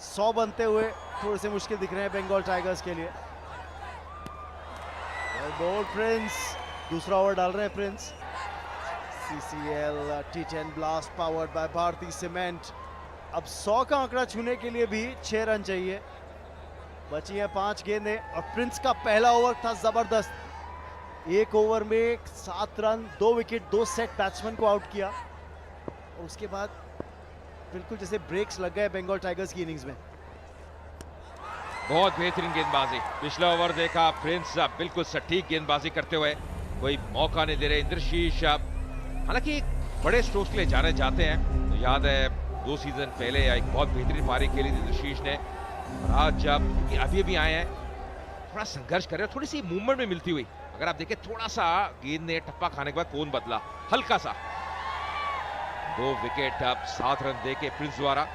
100 बनते हुए थोड़े से मुश्किल दिख रहे हैं बंगाल टाइगर्स के लिए। बोल्ड प्रिंस, दूसरा ओवर डाल रहे हैं Prince. CCL T10 blast powered by Bharti cement. अब 100 का आंकड़ा छूने के लिए भी 6 रन चाहिए। बची हैं 5 गेंदें और प्रिंस का पहला ओवर था जबरदस्त। एक ओवर में 7 रन, 2 विकेट, 2 सेट बैट्समैन को आउट किया और उसके बाद बिल्कुल जैसे ब्रेक्स लग गए बंगाल टाइगर्स की इनिंग्स में। बहुत बेहतरीन गेंदबाजी। पिछला ओवर देखा प्रिंस बिल्कुल सटीक गेंदबाजी करते हुए, कोई मौका नहीं दे रहे इंद्रशीष। हालांकि बड़े स्ट्रोक्स के लिए जाने जाते हैं, तो याद है 2 सीजन पहले एक बहुत बेहतरीन पारी खेली थी इंद्रशीष ने। और आज जब अभी अभी आए हैं, थोड़ा संघर्ष कर रहे हैं, थोड़ी सी मूवमेंट में मिलती हुई। अगर आप देखें थोड़ा सा गेंद ने टप्पा खाने के बाद कोन बदला हल्का सा। 2 विकेट अब 7 रन देके प्रिंस द्वारा।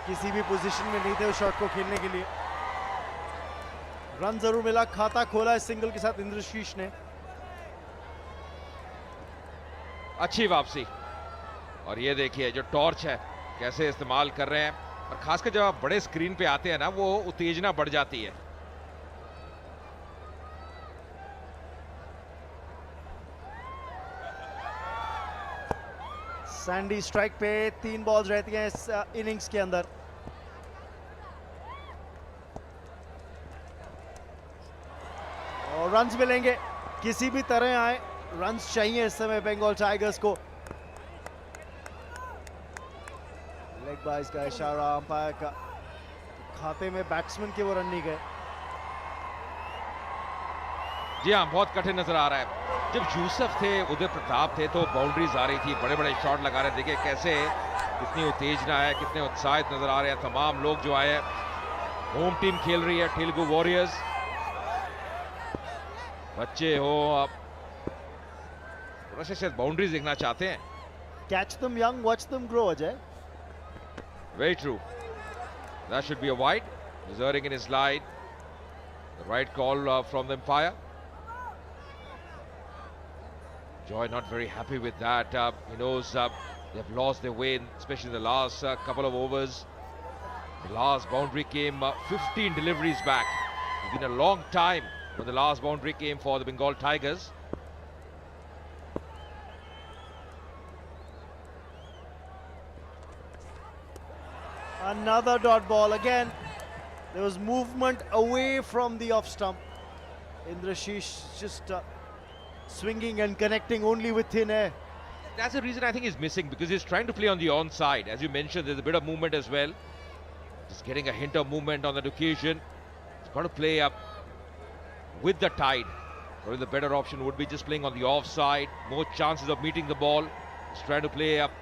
किसी भी पोजीशन में नहीं थे उस शॉट को खेलने के लिए। रन जरूर मिला, खाता खोला इस सिंगल के साथ इंद्रशीष ने। अच्छी वापसी। और ये देखिए जो टॉर्च है कैसे इस्तेमाल कर रहे हैं, और खासकर जब आप बड़े स्क्रीन पे आते हैं ना, वो उत्तेजना बढ़ जाती है। सैंडी स्ट्राइक पे 3 बॉल्स रहती हैं इस इनिंग्स के अंदर। और रन्स मिलेंगे किसी भी तरह आए, रन्स चाहिए इस समय बंगाल टाइगर्स को। लेग बाइज का इशारा अंपायर का, खाते में बैट्समैन के वो रन नहीं गए। जी हाँ, बहुत कठिन नजर आ रहा है। जब यूसुफ थे, उदय प्रताप थे, तो बाउंड्रीज आ रही थी, बड़े बड़े शॉट लगा रहे। देखिए कैसे कितनी उत्तेजना है, कितने उत्साहित नजर आ रहे हैं तमाम लोग जो आए हैं। होम टीम खेल रही है तेलुगु वॉरियर्स। बच्चे हो आप थोड़ा सा शायद बाउंड्रीज देखना चाहते हैं। Catch them young, watch them grow, Ajay. Very true. That should be a wide. Deserting in his line. The right call from the umpire. Joy not very happy with that. He knows they've lost their way, especially in the last couple of overs. The last boundary came 15 deliveries back. It's been a long time when the last boundary came for the Bengal Tigers. Another dot ball again. There was movement away from the off stump. Indrashish just swinging and connecting only with thin air. That's the reason I think he's missing, because he's trying to play on the onside. As you mentioned, there's a bit of movement as well. Just getting a hint of movement on that occasion. He's got to play up with the tide. Probably the better option would be just playing on the offside. More chances of meeting the ball. He's trying to play up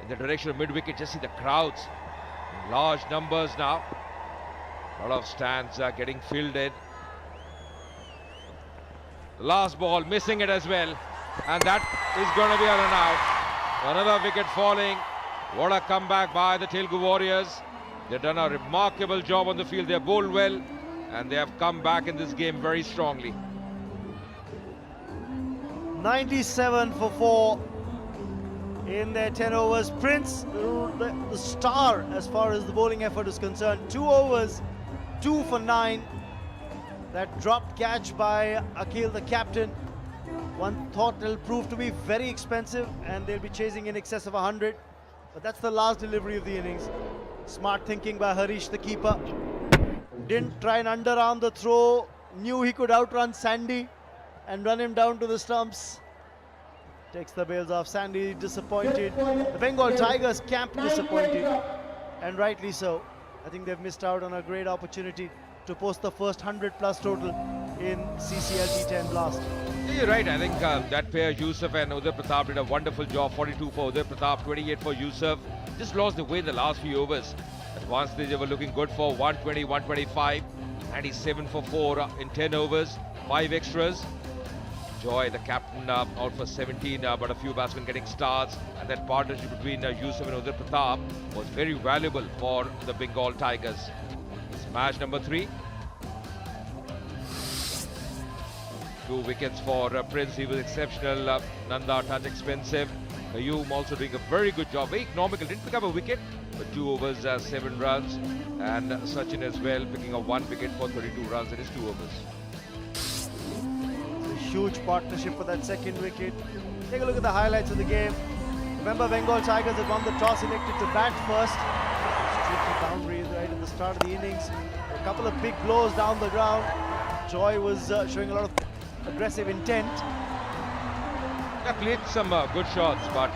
in the direction of mid-wicket. Just see the crowds in large numbers now. A lot of stands are getting filled in. The last ball, missing it as well. And that is going to be a run out. Another wicket falling. What a comeback by the Telugu Warriors. They've done a remarkable job on the field. They've bowled well, and they have come back in this game very strongly. 97 for 4 in their 10 overs. Prince, the star as far as the bowling effort is concerned. 2 overs, 2 for 9. That dropped catch by Akhil, the captain. One thought it'll prove to be very expensive and they'll be chasing in excess of 100. But that's the last delivery of the innings. Smart thinking by Harish, the keeper. Didn't try and underarm the throw. Knew he could outrun Sandy and run him down to the stumps. Takes the bails off. Sandy disappointed. The Bengal Tigers camp disappointed. And rightly so. I think they've missed out on a great opportunity to post the first 100 plus total in CCL T10 Blast. Yeah, you're right. I think that pair, Yusuf and Uday Pratap, did a wonderful job. 42 for Uday Pratap, 28 for Yusuf. Just lost the way in the last few overs. At one stage they were looking good for 120, 125. 97 for 4 in 10 overs. 5 extras. Joy, the captain, out for 17, but a few batsmen getting starts. And that partnership between Yusuf and Uday Pratap was very valuable for the Bengal Tigers. It's match number 3. 2 wickets for Prince. He was exceptional. Nanda touch expensive. Ayub also doing a very good job. Very economical. Didn't pick up a wicket, but 2 overs, 7 runs. And Sachin as well, picking up 1 wicket for 32 runs in his 2 overs. A huge partnership for that second wicket. Take a look at the highlights of the game. Remember, Bengal Tigers had won the toss, elected to bat first. Tricky boundary right at the start of the innings. A couple of big blows down the ground. Joy was showing a lot of aggressive intent. Yeah, played some good shots, but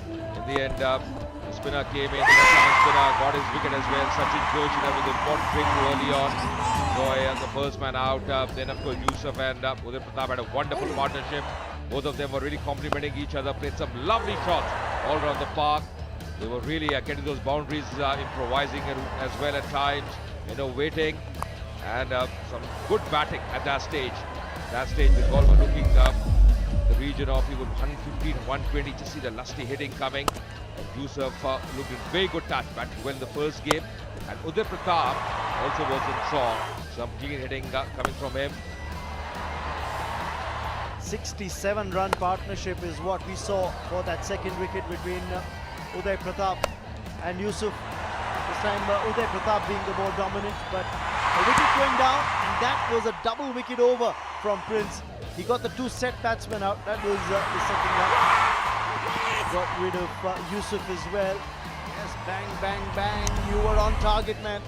in the end, the spinner came in. The spinner got his wicket as well. Sachin Joshi, that was an important breakthrough early on. Joy as the first man out. Then, of course, Yusuf and Uday Pratap had a wonderful partnership. Both of them were really complementing each other. Played some lovely shots all around the park. They were really getting those boundaries, improvising as well at times, waiting. And some good batting at that stage. That stage, the ball were looking up the region of even 115, 120. Just see the lusty hitting coming. Yusuf looked in very good touch, batted well in the first game. And Uday Pratap also was in song. Some clean hitting coming from him. 67-run partnership is what we saw for that second wicket between Uday Pratap and Yusuf. This time Uday Pratap being the more dominant, but a wicket going down, and that was a double wicket over from Prince. He got the 2 set batsmen out. That was the second one. Got rid of Yusuf as well. Yes, bang, bang, bang. You were on target, man.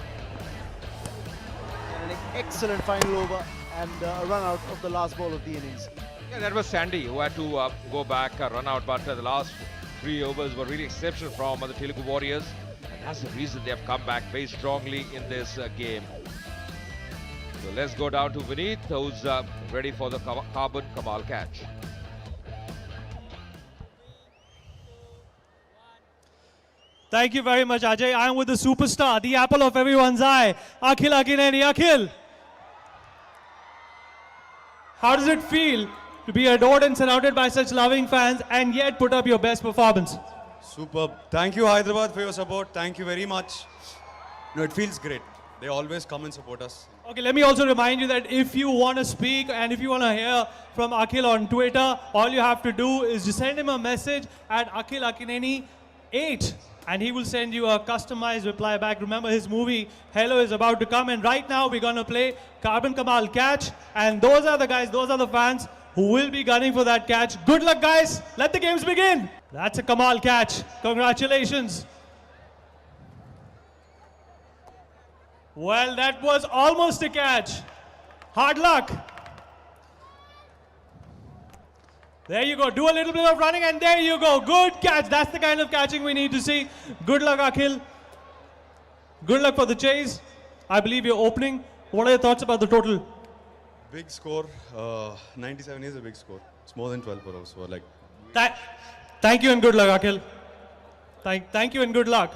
And an excellent final over and a run out of the last ball of the innings. Yeah, that was Sandy who had to go back, run out, but the last 3 overs were really exceptional from the Telugu Warriors. And that's the reason they have come back very strongly in this game. So let's go down to Vineet, who's ready for the Carbon Kamal catch. Thank you very much, Ajay. I am with the superstar, the apple of everyone's eye, Akhil Akineni. Akhil, how does it feel to be adored and surrounded by such loving fans and yet put up your best performance? Superb. Thank you, Hyderabad, for your support. Thank you very much. It feels great. They always come and support us. Okay, let me also remind you that if you want to speak and if you want to hear from Akhil on Twitter, all you have to do is just send him a message at Akhil Akineni 8 and he will send you a customized reply back. Remember, his movie Hello is about to come, and right now we're going to play Carbon Kamal catch, and those are the guys, those are the fans who will be gunning for that catch. Good luck, guys. Let the games begin. That's a Kamal catch. Congratulations. Well, that was almost a catch. Hard luck. There you go. Do a little bit of running and there you go. Good catch. That's the kind of catching we need to see. Good luck, Akhil. Good luck for the chase. I believe you're opening. What are your thoughts about the total? Big score. 97 is a big score. It's more than 12 per over. So Thank you and good luck, Akhil. Thank you and good luck.